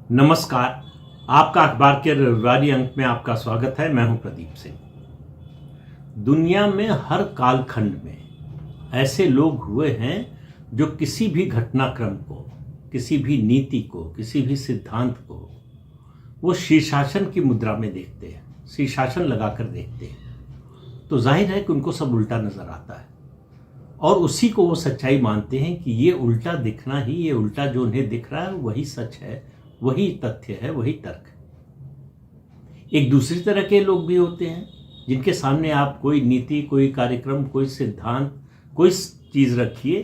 नमस्कार। आपका अखबार के रविवारी अंक में आपका स्वागत है। मैं हूं प्रदीप सिंह। दुनिया में हर कालखंड में ऐसे लोग हुए हैं जो किसी भी घटनाक्रम को, किसी भी नीति को, किसी भी सिद्धांत को वो शीर्षासन की मुद्रा में देखते हैं, शीर्षासन लगाकर देखते हैं तो जाहिर है कि उनको सब उल्टा नजर आता है और उसी को वो सच्चाई मानते हैं कि ये उल्टा दिखना ही, ये उल्टा जो उन्हें दिख रहा है वही सच है, वही तथ्य है, वही तर्क है। एक दूसरी तरह के लोग भी होते हैं जिनके सामने आप कोई नीति, कोई कार्यक्रम, कोई सिद्धांत, कोई चीज रखिए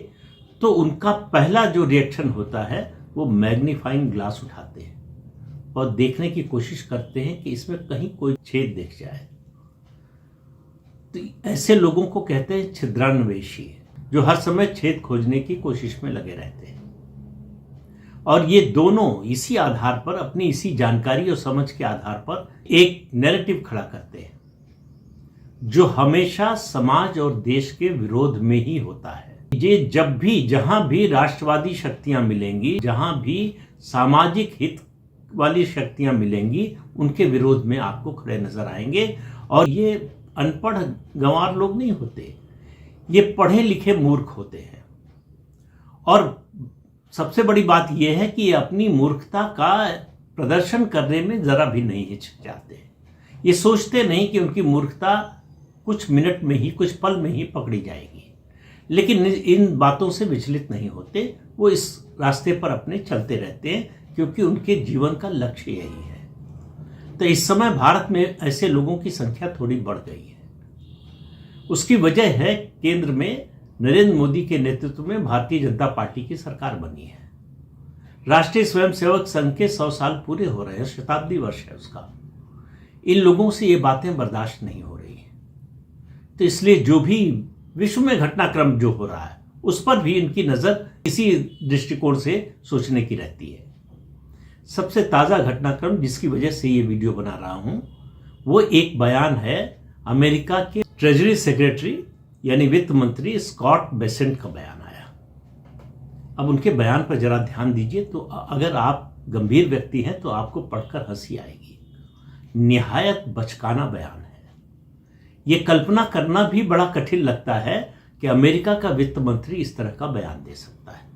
तो उनका पहला जो रिएक्शन होता है वो मैग्नीफाइंग ग्लास उठाते हैं और देखने की कोशिश करते हैं कि इसमें कहीं कोई छेद दिख जाए। तो ऐसे लोगों को कहते हैं छिद्रान्वेषी, जो हर समय छेद खोजने की कोशिश में लगे रहते हैं। और ये दोनों इसी आधार पर, अपनी इसी जानकारी और समझ के आधार पर एक नैरेटिव खड़ा करते हैं जो हमेशा समाज और देश के विरोध में ही होता है। ये जब भी, जहां भी राष्ट्रवादी शक्तियां मिलेंगी, जहां भी सामाजिक हित वाली शक्तियां मिलेंगी, उनके विरोध में आपको खड़े नजर आएंगे। और ये अनपढ़ गंवार लोग नहीं होते, ये पढ़े लिखे मूर्ख होते हैं। और सबसे बड़ी बात यह है कि ये अपनी मूर्खता का प्रदर्शन करने में जरा भी नहीं हिचकिचाते। ये सोचते नहीं कि उनकी मूर्खता कुछ मिनट में ही, कुछ पल में ही पकड़ी जाएगी, लेकिन इन बातों से विचलित नहीं होते। वो इस रास्ते पर अपने चलते रहते हैं क्योंकि उनके जीवन का लक्ष्य यही है। तो इस समय भारत में ऐसे लोगों की संख्या थोड़ी बढ़ गई है। उसकी वजह है केंद्र में नरेंद्र मोदी के नेतृत्व में भारतीय जनता पार्टी की सरकार बनी है। राष्ट्रीय स्वयंसेवक संघ के 100 साल पूरे हो रहे हैं, शताब्दी वर्ष है उसका। इन लोगों से ये बातें बर्दाश्त नहीं हो रही है। तो इसलिए जो भी विश्व में घटनाक्रम जो हो रहा है उस पर भी इनकी नजर इसी दृष्टिकोण से सोचने की रहती है। सबसे ताजा घटनाक्रम जिसकी वजह से ये वीडियो बना रहा हूं वो एक बयान है अमेरिका के ट्रेजरी सेक्रेटरी यानी वित्त मंत्री स्कॉट बेसेंट का बयान आया। अब उनके बयान पर जरा ध्यान दीजिए तो अगर आप गंभीर व्यक्ति हैं तो आपको पढ़कर हंसी आएगी। निहायत बचकाना बयान है। यह कल्पना करना भी बड़ा कठिन लगता है कि अमेरिका का वित्त मंत्री इस तरह का बयान दे सकता है।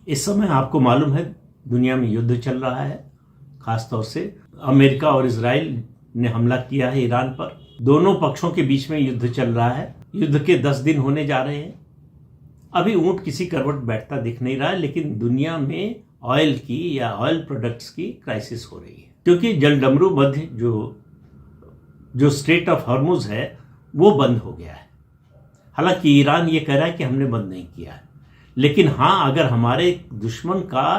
इस समय आपको मालूम है दुनिया में युद्ध चल रहा है, खासतौर से अमेरिका और इजराइल ने हमला किया है ईरान पर। दोनों पक्षों के बीच में युद्ध चल रहा है। युद्ध के 10 दिन होने जा रहे हैं। अभी ऊंट किसी करवट बैठता दिख नहीं रहा है, लेकिन दुनिया में ऑयल की या ऑयल प्रोडक्ट्स की क्राइसिस हो रही है क्योंकि जलडमरू मध्य जो स्ट्रेट ऑफ हॉर्मुज है वो बंद हो गया है। हालांकि ईरान ये कह रहा है कि हमने बंद नहीं किया है, लेकिन हाँ, अगर हमारे दुश्मन का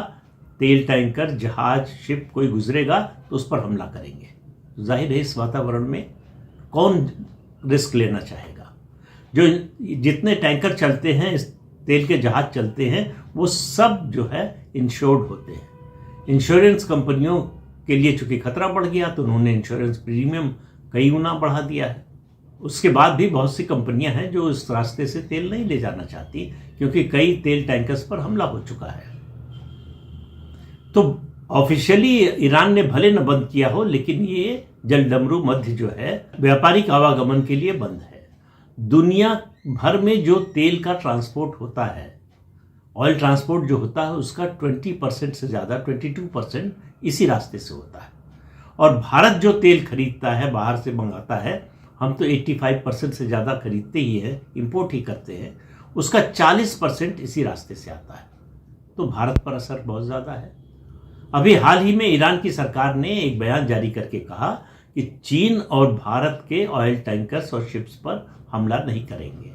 तेल टैंकर, जहाज, शिप कोई गुजरेगा तो उस पर हमला करेंगे। जाहिर है इस वातावरण में कौन रिस्क लेना चाहेगा। जो जितने टैंकर चलते हैं, इस तेल के जहाज चलते हैं, वो सब जो है इंश्योर्ड होते हैं। इंश्योरेंस कंपनियों के लिए चूंकि खतरा बढ़ गया तो उन्होंने इंश्योरेंस प्रीमियम कई गुना बढ़ा दिया है। उसके बाद भी बहुत सी कंपनियां हैं जो इस रास्ते से तेल नहीं ले जाना चाहती क्योंकि कई तेल टैंकर्स पर हमला हो चुका है। तो ऑफिशियली ईरान ने भले न बंद किया हो, लेकिन ये जलडमरू मध्य जो है व्यापारिक आवागमन के लिए बंद है। दुनिया भर में जो तेल का ट्रांसपोर्ट होता है, ऑयल ट्रांसपोर्ट जो होता है, उसका 20% से ज़्यादा, 22% इसी रास्ते से होता है। और भारत जो तेल खरीदता है, बाहर से मंगाता है, हम तो 85% से ज़्यादा खरीदते ही हैं, इंपोर्ट ही करते हैं, उसका 40% इसी रास्ते से आता है। तो भारत पर असर बहुत ज़्यादा है। अभी हाल ही में ईरान की सरकार ने एक बयान जारी करके कहा कि चीन और भारत के ऑयल टैंकर्स और शिप्स पर हमला नहीं करेंगे,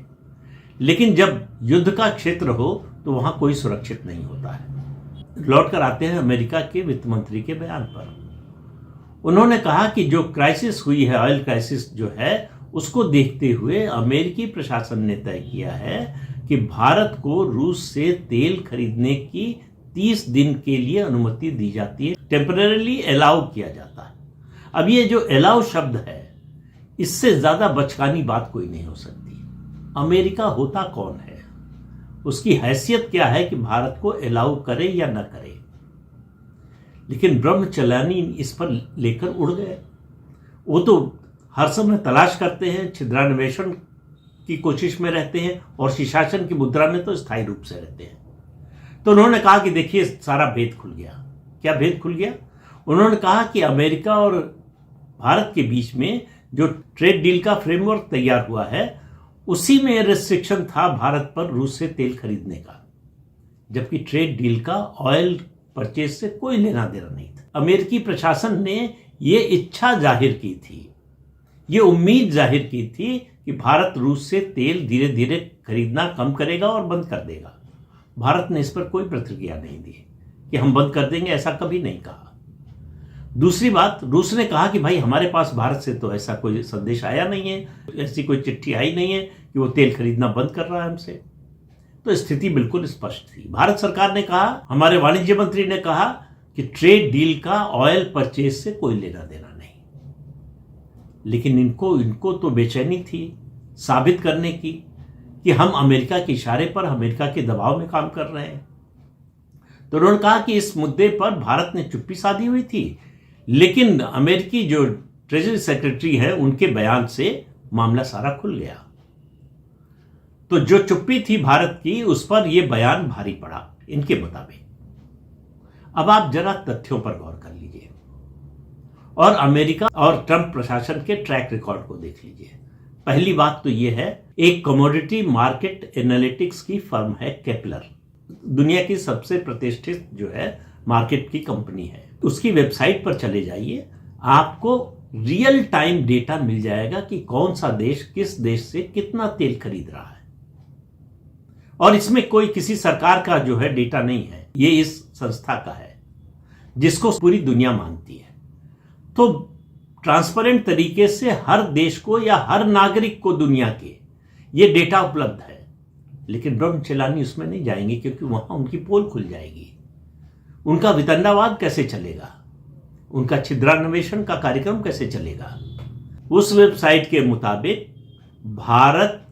लेकिन जब युद्ध का क्षेत्र हो तो वहां कोई सुरक्षित नहीं होता है। लौट कर आते हैं अमेरिका के वित्त मंत्री के बयान पर। उन्होंने कहा कि जो क्राइसिस हुई है, ऑयल क्राइसिस जो है, उसको देखते हुए अमेरिकी प्रशासन ने तय किया है कि भारत को रूस से तेल खरीदने की 30 दिन के लिए अनुमति दी जाती है, टेम्परेरी अलाउ किया जाता है। अब ये जो अलाउ शब्द है, इससे ज्यादा बचकानी बात कोई नहीं हो सकती। अमेरिका होता कौन है, उसकी हैसियत क्या है कि भारत को अलाउ करे या न करे। लेकिन ब्रह्मचर्यानी इस पर लेकर उड़ गए। वो तो हर समय तलाश करते हैं, छिद्रान्वेषण की कोशिश में रहते हैं और सुशासन की मुद्रा में तो स्थायी रूप से रहते हैं। तो उन्होंने कहा कि देखिए सारा भेद खुल गया। क्या भेद खुल गया? उन्होंने कहा कि अमेरिका और भारत के बीच में जो ट्रेड डील का फ्रेमवर्क तैयार हुआ है उसी में रिस्ट्रिक्शन था भारत पर रूस से तेल खरीदने का, जबकि ट्रेड डील का ऑयल परचेज से कोई लेना देना नहीं था। अमेरिकी प्रशासन ने ये इच्छा जाहिर की थी, ये उम्मीद जाहिर की थी कि भारत रूस से तेल धीरे धीरे खरीदना कम करेगा और बंद कर देगा। भारत ने इस पर कोई प्रतिक्रिया नहीं दी कि हम बंद कर देंगे, ऐसा कभी नहीं कहा। दूसरी बात, रूस ने कहा कि भाई हमारे पास भारत से तो ऐसा कोई संदेश आया नहीं है, ऐसी कोई चिट्ठी आई नहीं है कि वो तेल खरीदना बंद कर रहा है हमसे। तो स्थिति बिल्कुल स्पष्ट थी। भारत सरकार ने कहा, हमारे वाणिज्य मंत्री ने कहा कि ट्रेड डील का ऑयल परचेज से कोई लेना देना नहीं। लेकिन इनको तो बेचैनी थी साबित करने की कि हम अमेरिका के इशारे पर, अमेरिका के दबाव में काम कर रहे हैं। तो उन्होंने कहा कि इस मुद्दे पर भारत ने चुप्पी साधी हुई थी, लेकिन अमेरिकी जो ट्रेजरी सेक्रेटरी है उनके बयान से मामला सारा खुल गया। तो जो चुप्पी थी भारत की, उस पर यह बयान भारी पड़ा इनके मुताबिक। अब आप जरा तथ्यों पर गौर कर लीजिए और अमेरिका और ट्रंप प्रशासन के ट्रैक रिकॉर्ड को देख लीजिए। पहली बात तो यह है, एक कमोडिटी मार्केट एनालिटिक्स की फर्म है केपलर, दुनिया की सबसे प्रतिष्ठित जो है मार्केट की कंपनी है। उसकी वेबसाइट पर चले जाइए, आपको रियल टाइम डेटा मिल जाएगा कि कौन सा देश किस देश से कितना तेल खरीद रहा है। और इसमें कोई किसी सरकार का जो है डेटा नहीं है, ये इस संस्था का है जिसको पूरी दुनिया मानती है। तो ट्रांसपेरेंट तरीके से हर देश को या हर नागरिक को दुनिया के ये डेटा उपलब्ध है। लेकिन ब्रह्मचर्यानी उसमें नहीं जाएंगे क्योंकि वहां उनकी पोल खुल जाएगी। उनका वितंडावाद कैसे चलेगा, उनका छिद्रान्वेषण का कार्यक्रम कैसे चलेगा। उस वेबसाइट के मुताबिक भारत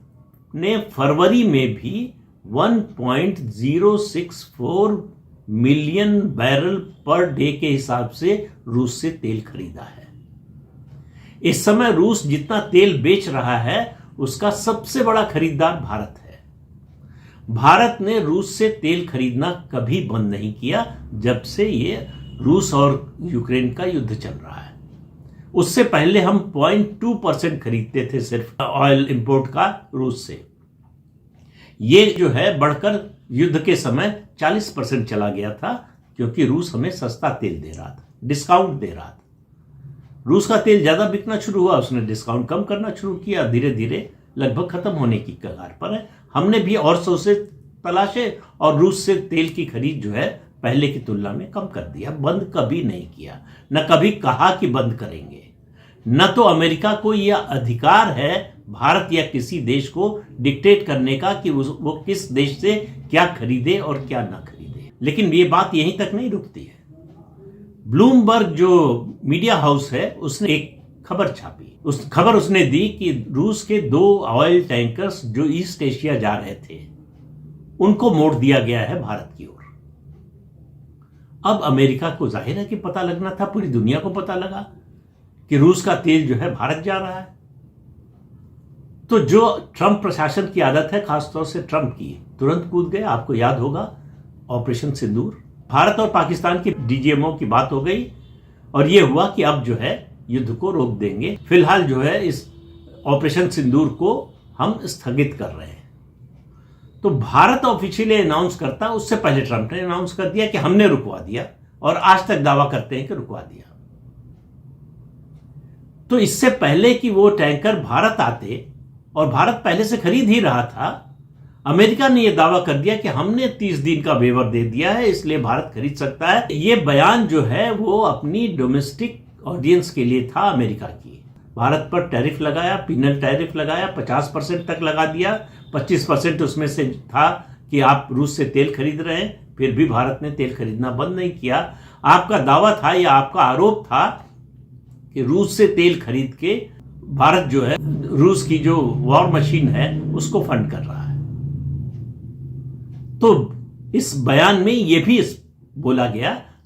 ने फरवरी में भी 1.064 मिलियन बैरल पर डे के हिसाब से रूस से तेल खरीदा है। इस समय रूस जितना तेल बेच रहा है उसका सबसे बड़ा खरीदार भारत है। भारत ने रूस से तेल खरीदना कभी बंद नहीं किया जब से ये रूस और यूक्रेन का युद्ध चल रहा है। उससे पहले हम 0.2% खरीदते थे सिर्फ ऑयल इंपोर्ट का रूस से। ये जो है बढ़कर युद्ध के समय 40% चला गया था, क्योंकि रूस हमें सस्ता तेल दे रहा था, डिस्काउंट दे रहा था। रूस का तेल ज्यादा बिकना शुरू हुआ, उसने डिस्काउंट कम करना शुरू किया, धीरे धीरे लगभग खत्म होने की कगार पर है। हमने भी और सोर्सेज तलाशे और रूस से तेल की खरीद जो है पहले की तुलना में कम कर दिया। बंद कभी नहीं किया, न कभी कहा कि बंद करेंगे। न तो अमेरिका को यह अधिकार है भारत या किसी देश को डिक्टेट करने का कि वो किस देश से क्या खरीदे और क्या ना खरीदे। लेकिन ये बात यहीं तक नहीं रुकती है। ब्लूमबर्ग जो मीडिया हाउस है उसने एक खबर छापी। उस खबर उसने दी कि रूस के 2 ऑयल टैंकर्स जो ईस्ट एशिया जा रहे थे उनको मोड़ दिया गया है भारत की ओर। अब अमेरिका को जाहिर है कि पता लगना था, पूरी दुनिया को पता लगा कि रूस का तेल जो है भारत जा रहा है। तो जो ट्रंप प्रशासन की आदत है, खासतौर से ट्रंप की, तुरंत कूद गए। आपको याद होगा ऑपरेशन सिंदूर, भारत और पाकिस्तान की डीजीएमओ की बात हो गई और यह हुआ कि अब जो है युद्ध को रोक देंगे। फिलहाल जो है इस ऑपरेशन सिंदूर को हम स्थगित कर रहे हैं। तो भारत ऑफिशियली अनाउंस करता, उससे पहले ट्रंप ने अनाउंस कर दिया कि हमने रुकवा दिया, और आज तक दावा करते हैं कि रुकवा दिया। तो इससे पहले कि वो टैंकर भारत आते, और भारत पहले से खरीद ही रहा था, अमेरिका ने यह दावा कर दिया कि हमने 30 दिन का वेवर दे दिया है, इसलिए भारत खरीद सकता है। यह बयान जो है वो अपनी डोमेस्टिक ऑडियंस के लिए था अमेरिका की। भारत पर टैरिफ लगाया, पिनल टैरिफ लगाया, 50% तक लगा दिया। 25% उसमें से था कि आप रूस से तेल खरीद रहे हैं, फिर भी भारत ने तेल खरीदना बंद नहीं किया। आपका दावा था या आपका आरोप था कि रूस से तेल खरीद के भारत जो है रूस की जो वॉर मशीन है उसको फंड कर रहा है। तो इस बयान में यह भी बोला गया,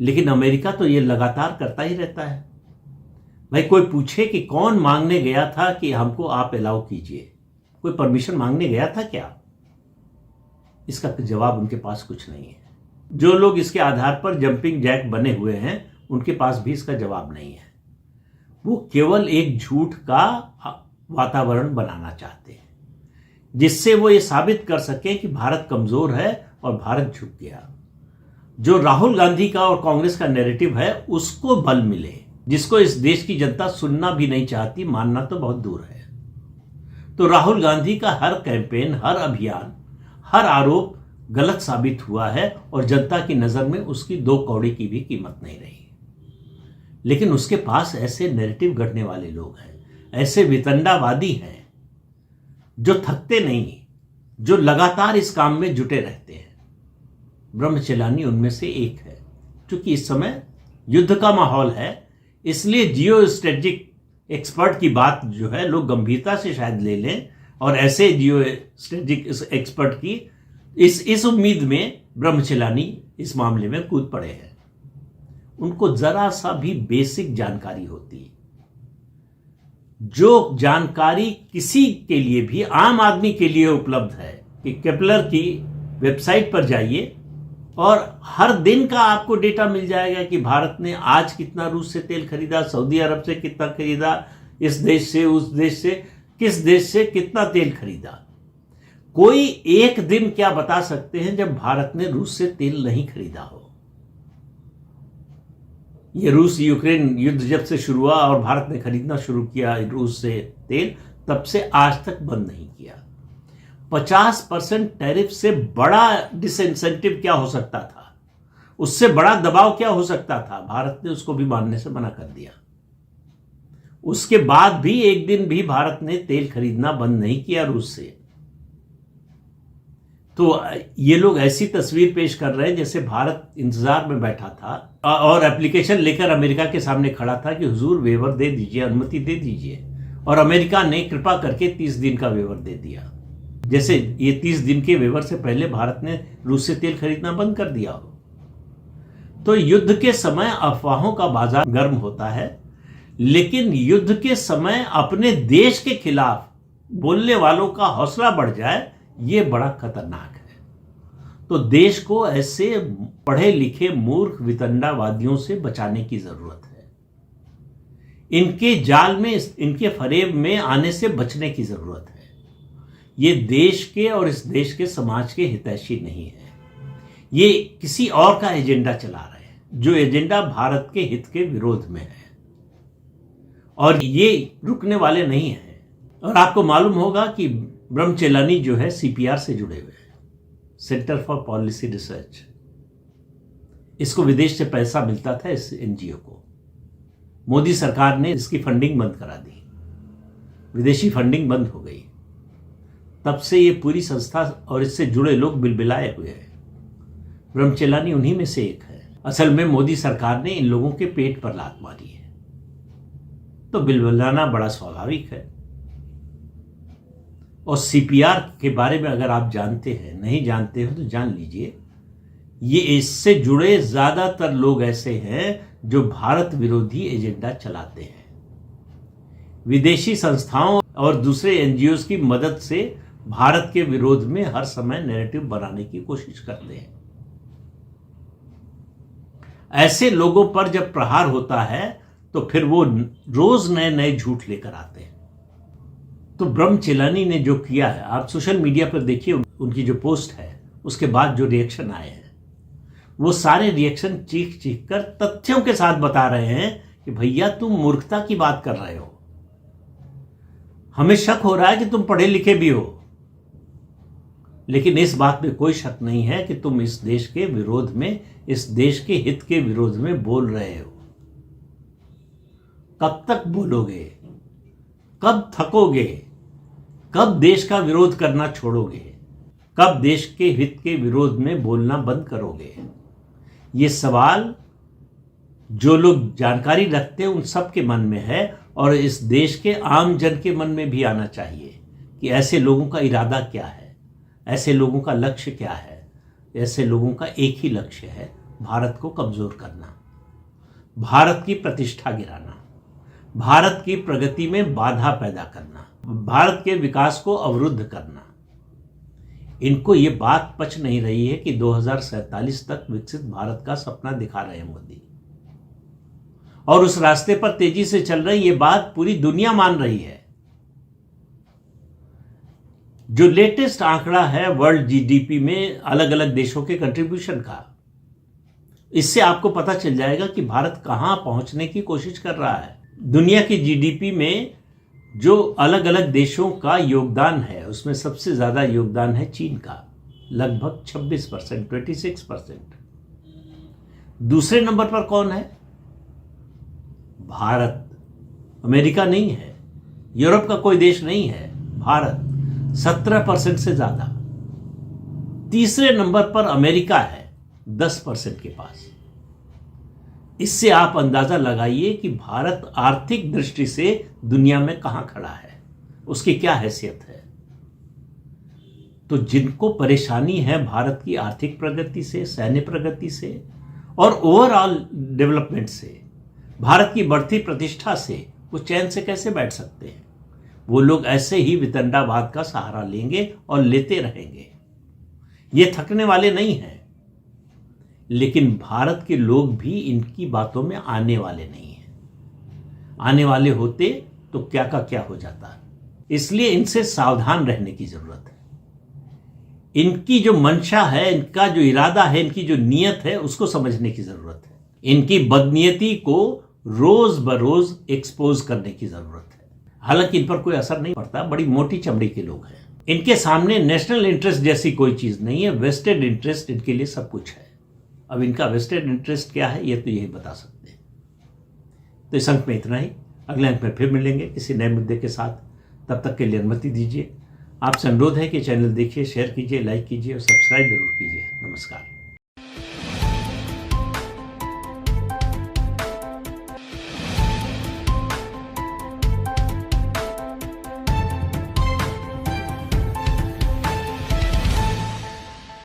लेकिन अमेरिका तो ये लगातार करता ही रहता है। भाई कोई पूछे कि कौन मांगने गया था कि हमको आप अलाउ कीजिए, कोई परमिशन मांगने गया था क्या? इसका जवाब उनके पास कुछ नहीं है। जो लोग इसके आधार पर जंपिंग जैक बने हुए हैं उनके पास भी इसका जवाब नहीं है। वो केवल एक झूठ का वातावरण बनाना चाहते हैं जिससे वो ये साबित कर सके कि भारत कमजोर है और भारत झुक गया। जो राहुल गांधी का और कांग्रेस का नैरेटिव है उसको बल मिले, जिसको इस देश की जनता सुनना भी नहीं चाहती, मानना तो बहुत दूर है। तो राहुल गांधी का हर कैंपेन, हर अभियान, हर आरोप गलत साबित हुआ है और जनता की नजर में उसकी 2 कौड़ी की भी कीमत नहीं रही। लेकिन उसके पास ऐसे नैरेटिव गढ़ने वाले लोग हैं, ऐसे वितंडावादी हैं जो थकते नहीं, जो लगातार इस काम में जुटे रहते हैं। ब्रह्मचेलानी उनमें से एक है। क्योंकि इस समय युद्ध का माहौल है, इसलिए जियो स्ट्रेटेजिक एक्सपर्ट की बात जो है लोग गंभीरता से शायद ले लें, और ऐसे जियो स्ट्रेटेजिक एक्सपर्ट की इस उम्मीद में ब्रह्मचेलानी इस मामले में कूद पड़े हैं। उनको जरा सा भी बेसिक जानकारी होती है, जो जानकारी किसी के लिए भी, आम आदमी के लिए उपलब्ध है कि केपलर की वेबसाइट पर जाइए और हर दिन का आपको डेटा मिल जाएगा कि भारत ने आज कितना रूस से तेल खरीदा, सऊदी अरब से कितना खरीदा, इस देश से, उस देश से, किस देश से कितना तेल खरीदा। कोई एक दिन क्या बता सकते हैं जब भारत ने रूस से तेल नहीं खरीदा हो? ये रूस यूक्रेन युद्ध जब से शुरू हुआ और भारत ने खरीदना शुरू किया रूस से तेल, तब से आज तक बंद नहीं किया। 50% टैरिफ से बड़ा डिसइंसेंटिव क्या हो सकता था? उससे बड़ा दबाव क्या हो सकता था? भारत ने उसको भी मानने से मना कर दिया। उसके बाद भी एक दिन भी भारत ने तेल खरीदना बंद नहीं किया रूस से। तो ये लोग ऐसी तस्वीर पेश कर रहे हैं जैसे भारत इंतजार में बैठा था और एप्लीकेशन लेकर अमेरिका के सामने खड़ा था कि हुजूर वेवर दे दीजिए, अनुमति दे दीजिए, और अमेरिका ने कृपा करके 30 दिन का वेवर दे दिया। जैसे ये 30 दिन के वेवर से पहले भारत ने रूस से तेल खरीदना बंद कर दिया हो। तो युद्ध के समय अफवाहों का बाजार गर्म होता है, लेकिन युद्ध के समय अपने देश के खिलाफ बोलने वालों का हौसला बढ़ जाए, ये बड़ा खतरनाक है। तो देश को ऐसे पढ़े लिखे मूर्ख वितंडावादियों से बचाने की जरूरत है। इनके जाल में, इनके फरेब में आने से बचने की जरूरत है। ये देश के और इस देश के समाज के हितैषी नहीं है। ये किसी और का एजेंडा चला रहे हैं, जो एजेंडा भारत के हित के विरोध में है, और ये रुकने वाले नहीं हैं। और आपको मालूम होगा कि ब्रह्मचेलानी जो है सीपीआर से जुड़े हुए हैं, सेंटर फॉर पॉलिसी रिसर्च। इसको विदेश से पैसा मिलता था, इस एनजीओ को। मोदी सरकार ने इसकी फंडिंग बंद करा दी, विदेशी फंडिंग बंद हो गई। तब से ये पूरी संस्था और इससे जुड़े लोग बिलबिलाए हुए हैं। ब्रह्मचेलानी उन्हीं में से एक है। असल में मोदी सरकार ने इन लोगों के पेट पर लात मारी है, तो बिलबिलाना बड़ा स्वाभाविक है। और सीपीआर के बारे में अगर आप जानते हैं, नहीं जानते हो तो जान लीजिए, ये इससे जुड़े ज्यादातर लोग ऐसे हैं जो भारत विरोधी एजेंडा चलाते हैं। विदेशी संस्थाओं और दूसरे एनजीओज की मदद से भारत के विरोध में हर समय नैरेटिव बनाने की कोशिश करते हैं। ऐसे लोगों पर जब प्रहार होता है तो फिर वो रोज नए नए झूठ लेकर आते हैं। तो ब्रह्मचेलानी ने जो किया है, आप सोशल मीडिया पर देखिए, उनकी जो पोस्ट है उसके बाद जो रिएक्शन आए हैं, वो सारे रिएक्शन चीख चीख कर तथ्यों के साथ बता रहे हैं कि भैया तुम मूर्खता की बात कर रहे हो, हमें शक हो रहा है कि तुम पढ़े लिखे भी हो, लेकिन इस बात में कोई शक नहीं है कि तुम इस देश के विरोध में, इस देश के हित के विरोध में बोल रहे हो। कब तक बोलोगे? कब थकोगे? कब देश का विरोध करना छोड़ोगे? कब देश के हित के विरोध में बोलना बंद करोगे? ये सवाल जो लोग जानकारी रखते हैं उन सब के मन में है, और इस देश के आम जन के मन में भी आना चाहिए कि ऐसे लोगों का इरादा क्या है, ऐसे लोगों का लक्ष्य क्या है। ऐसे लोगों का एक ही लक्ष्य है, भारत को कमजोर करना, भारत की प्रतिष्ठा गिराना, भारत की प्रगति में बाधा पैदा करना, भारत के विकास को अवरुद्ध करना। इनको ये बात पच नहीं रही है कि 2047 तक विकसित भारत का सपना दिखा रहे हैं मोदी, और उस रास्ते पर तेजी से चल रही ये बात पूरी दुनिया मान रही है। जो लेटेस्ट आंकड़ा है वर्ल्ड जीडीपी में अलग अलग देशों के कंट्रीब्यूशन का, इससे आपको पता चल जाएगा कि भारत कहां पहुंचने की कोशिश कर रहा है। दुनिया की जीडीपी में जो अलग अलग देशों का योगदान है उसमें सबसे ज्यादा योगदान है चीन का, लगभग 26%, 26%। दूसरे नंबर पर कौन है? भारत। अमेरिका नहीं है, यूरोप का कोई देश नहीं है, भारत 17% से ज्यादा। तीसरे नंबर पर अमेरिका है 10% के पास। इससे आप अंदाजा लगाइए कि भारत आर्थिक दृष्टि से दुनिया में कहां खड़ा है, उसकी क्या हैसियत है। तो जिनको परेशानी है भारत की आर्थिक प्रगति से, सैन्य प्रगति से और ओवरऑल डेवलपमेंट से, भारत की बढ़ती प्रतिष्ठा से, वो चैन से कैसे बैठ सकते हैं? वो लोग ऐसे ही वितंडावाद का सहारा लेंगे और लेते रहेंगे। ये थकने वाले नहीं हैं, लेकिन भारत के लोग भी इनकी बातों में आने वाले नहीं हैं। आने वाले होते तो क्या का क्या हो जाता। इसलिए इनसे सावधान रहने की जरूरत है। इनकी जो मंशा है, इनका जो इरादा है, इनकी जो नीयत है, उसको समझने की जरूरत है। इनकी बदनीयती को रोज बरोज एक्सपोज करने की जरूरत है। हालांकि इन पर कोई असर नहीं पड़ता, बड़ी मोटी चमड़ी के लोग हैं। इनके सामने नेशनल इंटरेस्ट जैसी कोई चीज नहीं है, वेस्टेड इंटरेस्ट इनके लिए सब कुछ है। अब इनका वेस्टेड इंटरेस्ट क्या है, ये तो यही बता सकते हैं। तो इस अंक में इतना ही। अगले अंक में फिर मिलेंगे किसी नए मुद्दे के साथ। तब तक के लिए अनुमति दीजिए। आपसे अनुरोध है कि चैनल देखिए, शेयर कीजिए, लाइक कीजिए और सब्सक्राइब जरूर कीजिए। नमस्कार।